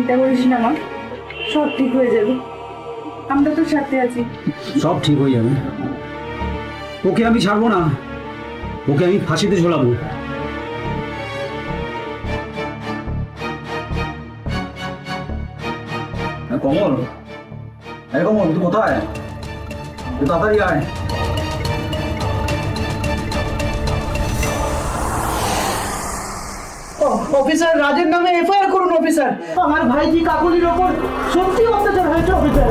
চিন্তা করিস না মা, সব ঠিক হয়ে যাবে, আমরা তো সাথে আছি। সব ঠিক হয়ে যাবে। ওকে আমি ছাড়বো না, ওকে আমি ফাঁসিতে ঝোলাবো। কমল, কমল তুই কোথায়? তুই তাড়াতাড়ি আয়। অফিসার, রাজের নামে এফআইআর করুন অফিসার। আমার ভাইজি কাকুলির ওপর সত্যি অত্যাচার হয়েছে অফিসার।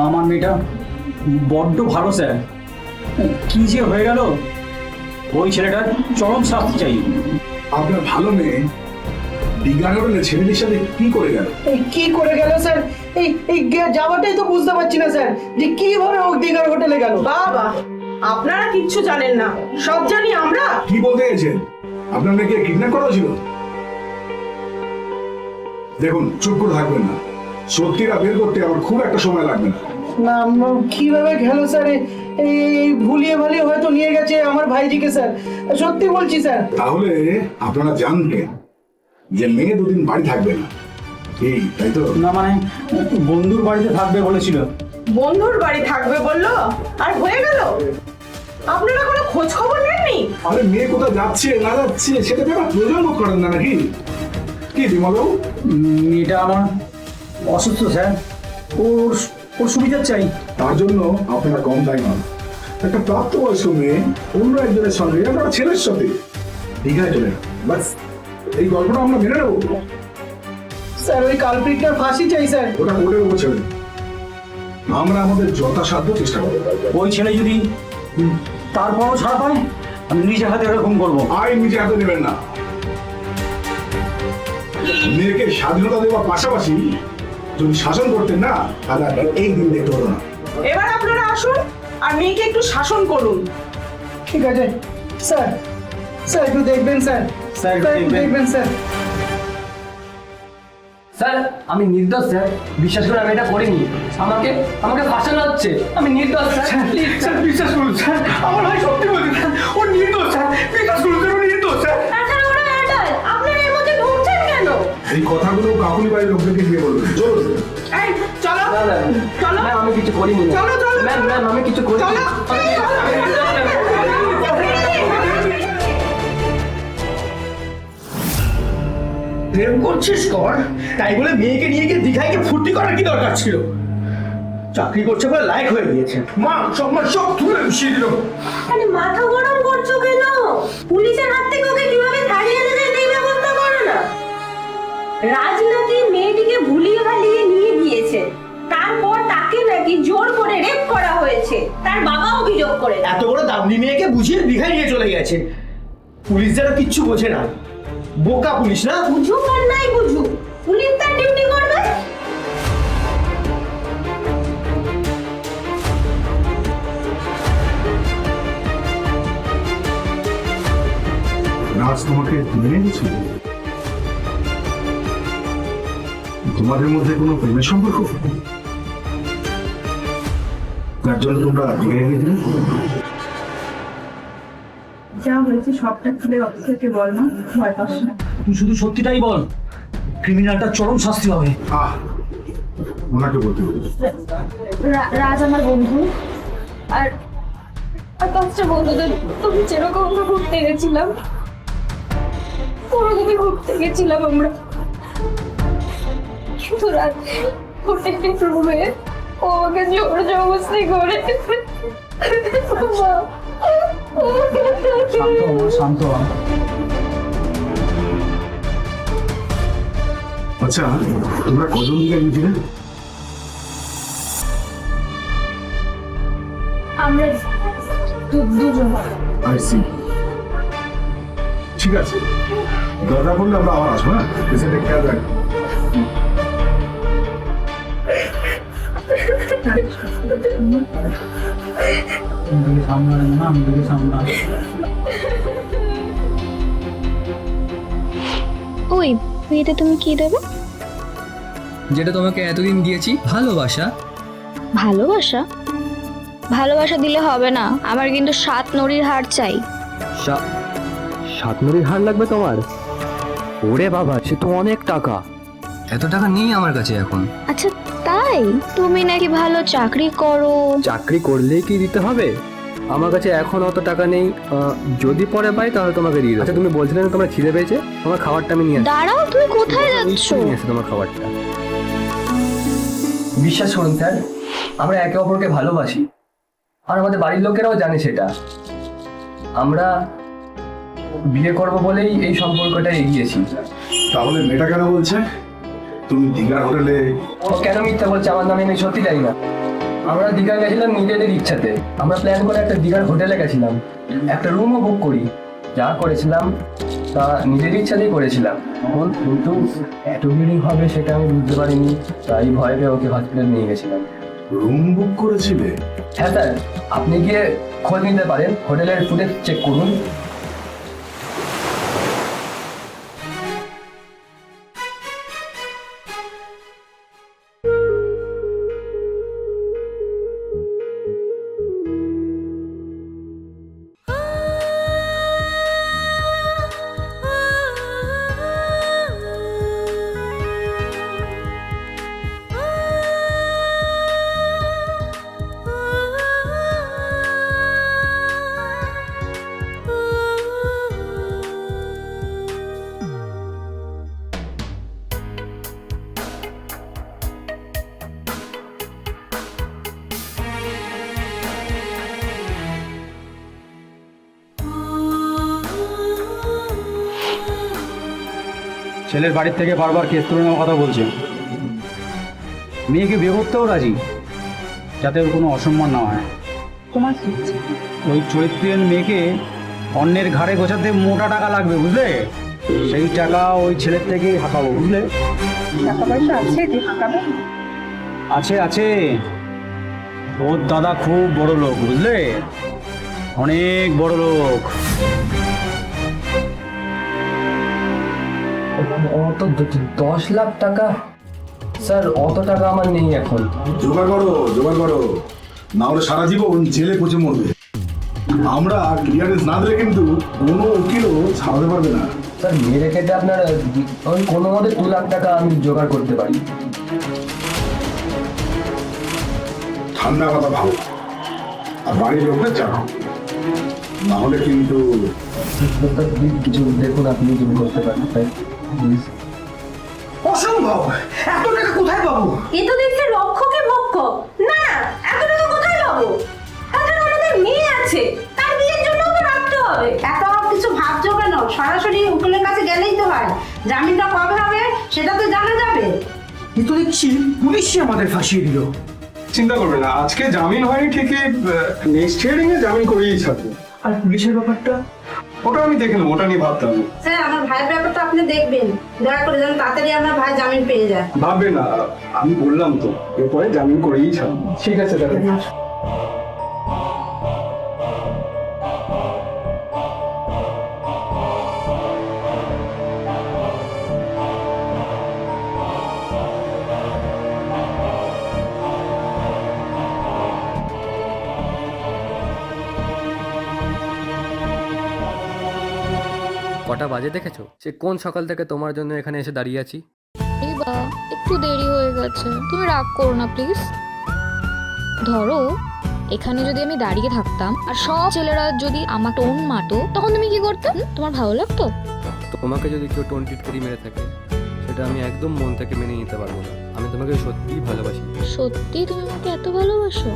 আমার মেয়েটা বড্ড ভালো স্যার, কি যে হয়ে গেল, ওই ছেলেটার চরম শাস্তি চাই। আপনার ভালো মেয়ে দিঘার হোটেলে ছেলেদের সাথে কি করে গেল? এই কি করে গেল স্যার? এই এই যাওয়াটাই তো বুঝতে পারছি না স্যার, যে কিভাবে ও দিঘার হোটেলে গেল। বাবা, আপনারা কিচ্ছু জানেন না, সব জানি আমরা। কি বলতে গেছেন? আপনার মেয়েকে কিডন্যাপ করা হয়েছিল? দেখুন, চুপ করে থাকবেন না, সত্যিটা বের করতে আমার খুব একটা সময় লাগবে না। না, কিভাবে গেল স্যার? এই ভুলিয়ে ভালিয়ে হয়তো নিয়ে গেছে আমার ভাইজিকে স্যার, সত্যি বলছি স্যার। তাহলে আপনারা জানতেন যে মেয়ে দুদিন বাড়ি থাকবে না, এই তাই তো? না মানে বন্ধুর বাড়িতে থাকবে বলেছিল। বন্ধুর বাড়ি থাকবে বললো আর হয়ে গেল? আপনারা কোনো খোঁজ খবর নেননি? আরে মেয়ে কোথায় যাচ্ছে না যাচ্ছে সেটা তো প্রয়োজন বোধ করেন না নাকি? কি বিমলবাবু? এটা আমার অসুস্থ স্যার, ওর ওর সুবিধা চাই। তার জন্য আপনারা কম দায়ী নন। একটা প্রাপ্তবয়স্ক মেয়ে অন্য একজনের সঙ্গে, একটা ছেলের সাথে দীঘায় চলে গেল। বাস, এই গল্পটা আমরা মেনে নেবো? স্যার ওই কালপ্রিটটার ফাঁসি চাই স্যার। ওটা কোর্টের উপর ছেড়ে দিন। আমরা আমাদের যথাসাধ্য চেষ্টা করবো। ওই ছেলে যদি তারপরও ছাড়া পায়, আমি নিজে হাতে এরকম করবো। আইন নিজে হাতে নেবেন না। মেয়েকে স্বাধীনতা দেওয়ার পাশাপাশি যদি শাসন করতেন না, তাহলে আপনার এই দিন দেখতে হতো না। এবার আপনারা আসুন আর মেয়েকে একটু শাসন করুন। ঠিক আছে স্যার, স্যার একটু দেখবেন স্যার, স্যার, একটু একটু দেখবেন। দেখবেন স্যার। স্যার আমি নির্দোষ স্যার, বিশ্বাস করে আমি এটা করিনি, আমাকে আমাকে ফাঁসানো হচ্ছে, আমি নির্দোষ স্যার, প্লিজ স্যার বিশ্বাস করুন স্যার, আমার ভাই সত্যি বলছে স্যার, ও নির্দোষ স্যার, বিশ্বাস করুন স্যার, ও নির্দোষ স্যার। তাছাড়া ওরা অ্যাডাল্ট, আপনারা এর মধ্যে ঢুকছেন কেন? এই কথাগুলো কাকুলি বাড়ির লোকদেরকে গিয়ে বলবেন। চলুন। এই চলো না ম্যাম, চলো ম্যাম আমি কিছু করিনি ম্যাম। চলো, চলো, ম্যাম ম্যাম আমি কিছু করিনি, চলো। আমি নির্দোষ ম্যাম। প্রেম করছিস কর, তাই বলে মেয়েকে নিয়ে গিয়ে দীঘায় গিয়ে ফুর্তি করার কি দরকার ছিল? চাকরি করছে বলে লায়ক হয়ে গিয়েছে, মা সম্মান সব তুলে মিশিয়ে দিল। আরে মাথা গরম করছো কেন? পুলিশের হাত থেকে ওকে কিভাবে ছাড়িয়ে আনা যায় সেই ব্যবস্থা করো না। রাজ নাকি মেয়েটিকে ভুলিয়ে ভালিয়ে নিয়ে গিয়েছে, তারপর তাকে নাকি জোর করে রেপ করা হয়েছে, তার বাবা অভিযোগ করে। এত বড় দামনি মেয়েকে বুঝিয়ে দীঘায় নিয়ে চলে গেছে। পুলিশ যারা কিচ্ছু বোঝে না, বোকা পুলিশ না। বুঝুক আর নাই বুঝুক, পুলিশ তার ডিউটি করবে। রাজ তোমাকে মেনে নিয়েছিল? তোমাদের মধ্যে কোনো প্রেমের সম্পর্ক, তার জন্য তোমরা দীঘায় গিয়েছিলে? যা হয়েছে সবটা খুলে অফিসারকে বল না, ভয় পাস না। তুই শুধু সত্যিটাই বল, ক্রিমিনালটা চরম শাস্তি হবে। ওনাকে বলতে হবে। রাজ আমার বন্ধু, আর আর পাঁচটা বন্ধুদের তুমি যেরকম আমরা ঘুরতে গেছিলাম, ওরকমই ঘুরতে গেছিলাম আমরা। কিন্তু রাত হোটেলের রুমে ও আমাকে জোর জবরদস্তি করে। শান্ত হ। আচ্ছা, তোমরা কজন দীঘায় গিয়েছিলে? আমরা দুজন। I see. ঠিক আছে, দরকার পড়লে আমরা আবার আসবো। হ্যাঁ, পেশেন্টের খেয়াল রাখবো। ওই বিয়েতে তুমি কি দেবে? যেটা তোমাকে এতদিন দিয়েছি, ভালোবাসা। ভালোবাসা? ভালোবাসা দিলে হবে না, আমার কিন্তু 7 নড়ির হার চাই। 7 নড়ির হার লাগবে তোমার? ওরে বাবা, সে তো অনেক টাকা। এত টাকা নেই আমার কাছে এখন। আচ্ছা তাই? তুমি নাকি ভালো চাকরি করো? চাকরি করলেই কি দিতে হবে? আমার কাছে এখন অত টাকা নেই, যদি পরে পাই তাহলে তোমাকে দিয়ে দেবো। আচ্ছা তুমি বলছিলে না তোমার খিদে পেয়েছে, তোমার খাবারটা আমি নিয়ে আসি। দাঁড়াও, তুমি কোথায় যাচ্ছ? নিয়ে এসে তোমার খাবারটা। বিশ্বাস করুন স্যার, আমরা একে অপরকে ভালোবাসি, আর আমাদের বাড়ির লোকেরাও জানে সেটা। আমরা বিয়ে করব বলেই এই সম্পর্কটা এগিয়েছি। তাহলে মেয়েটা কেন বলছে তুমি দীঘার হোটেলে? ও কেন মিথ্যা বলছে আমার নামে আমি সত্যি জানি না। আমরা দীঘা গেছিলাম নিজেদের ইচ্ছাতে। আমরা প্ল্যান করে একটা দীঘার হোটেলে গেছিলাম, একটা রুমও বুক করি। যা করেছিলাম তা নিজের ইচ্ছাতেই করেছিলাম। কিন্তু এত ভিড় হবে সেটা আমি বুঝতে পারিনি, তাই ভয় পেয়ে ওকে হসপিটাল নিয়ে গেছিলাম। রুম বুক করেছিলে? হ্যাঁ স্যার, আপনি গিয়ে খোঁজ নিতে পারেন, হোটেলের ফুটেজ চেক করুন। ছেলের বাড়ির থেকে বারবার কেস তুলে নেওয়ার কথা বলছে। মেয়েকে বিয়ে করতেও রাজি, যাতে ওর কোনো অসম্মান না হয়। তোমার ওই চরিত্রহীন মেয়েকে অন্যের ঘাড়ে গোছাতে মোটা টাকা লাগবে, বুঝলে? সেই টাকা ওই ছেলের থেকেই হাঁকাবো, বুঝলে? টাকা পয়সা আছে যে টাকাবে? আছে আছে, ওর দাদা খুব বড় লোক, বুঝলে? অনেক বড় লোক। অত 10 লাখ টাকা? স্যার অত টাকা আমার নেই এখন। জোগাড় করো জোগাড় করো, না হলে সারা জীবন জেলে পচে মরবে। আমরা ক্লিয়ারেন্স না দিলে কিন্তু কোনো উকিলও ছাড়াতে পারবে না। স্যার মেরে কেটে আপনার ওই কোনো মতে 2 লাখ টাকা আমি জোগাড় করতে পারি। ঠান্ডা কথা ভালো, আর বাড়ির লোকরা চাও, না হলে কিন্তু কিছু দেখুন আপনি যদি করতে পারেন তাই প্লিজ। অসম্ভব, এত টাকা কোথায় পাবো? এ তো দেখছি রক্ষকে ভক্ষ। না, এত টাকা কোথায় পাবো? তাছাড়া আমাদের মেয়ে আছে, তার বিয়ের জন্য তো রাখতে হবে। এত কিছু ভাবছো কেন? সরাসরি উকিলের কাছে গেলেই তো হয়। জামিনটা কবে হবে সেটা তো জানা যাবে। এ তো দেখছি পুলিশই আমাদের ফাঁসিয়ে দিল। চিন্তা করবে না, আজকে জামিন হয়নি ঠিকই, নেক্সট হিয়ারিং এ জামিন করিয়েই ছাড়বো। আর পুলিশের ব্যাপারটা? ওটা আমি দেখে নেবো, ওটা নিয়ে ভাবতে হবে। স্যার আমার ভাইয়ের ব্যাপারটা আপনি দেখবেন, দয়া করে যেন তাড়াতাড়ি আমার ভাই জামিন পেয়ে যায়। ভাববে না, আমি বললাম তো এরপরে জামিন করেই ছাড়বো। ঠিক আছে দাদা। কটা বাজে দেখেছো? সে কোন সকাল থেকে তোমার জন্য এখানে এসে দাঁড়িয়ে আছি। এই বা একটু দেরি হয়ে গেছে, তুমি রাগ করো না প্লিজ। ধরো এখানে যদি আমি দাঁড়িয়ে থাকতাম আর সব ছেলেরা যদি আমার টোন মারতো, তখন তুমি কি করতে? তোমার ভালো লাগতো? তোমাকে যদি কেউ টোন টিটকারি মেরে থাকে সেটা আমি একদম মন থেকে মেনে নিতে পারবো না। আমি তোমাকে সত্যিই ভালোবাসি। সত্যি তুমি আমাকে এত ভালোবাসো?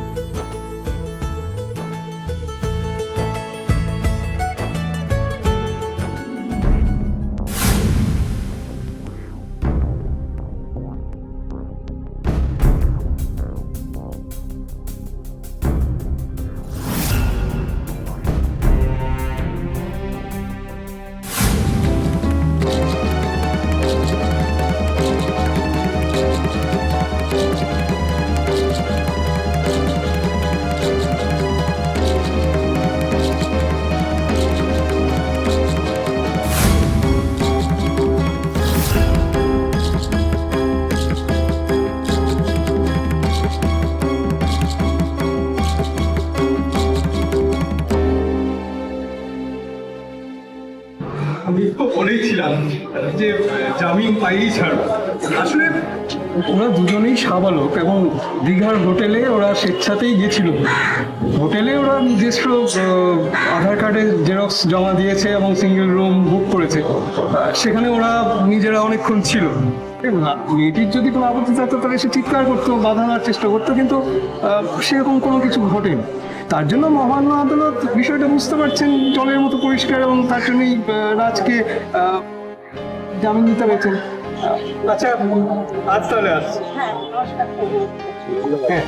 পাইলেই ছাড়বো। আসলে ওরা দুজনেই সাবালক এবং দীঘার হোটেলে ওরা স্বেচ্ছাতেই গেছিল। হোটেলে ওরা নিজস্ব আধার কার্ডের জেরক্স জমা দিয়েছে এবং সিঙ্গেল রুম বুক করেছে। সেখানে ওরা নিজেরা অনেকক্ষণ ছিল। মেয়েটির যদি কোনো আপত্তি থাকতো তাহলে সে চিৎকার করতো, বাধা দেওয়ার চেষ্টা করতো, কিন্তু সেরকম কোনো কিছু ঘটেনি। তার জন্য মহামান্য আদালত বিষয়টা বুঝতে পারছেন জলের মতো পরিষ্কার, এবং তার জন্যই রাজকে জামিন দিতে পেরেছেন। আচ্ছা, আজ তাহলে আসছি। হ্যাঁ।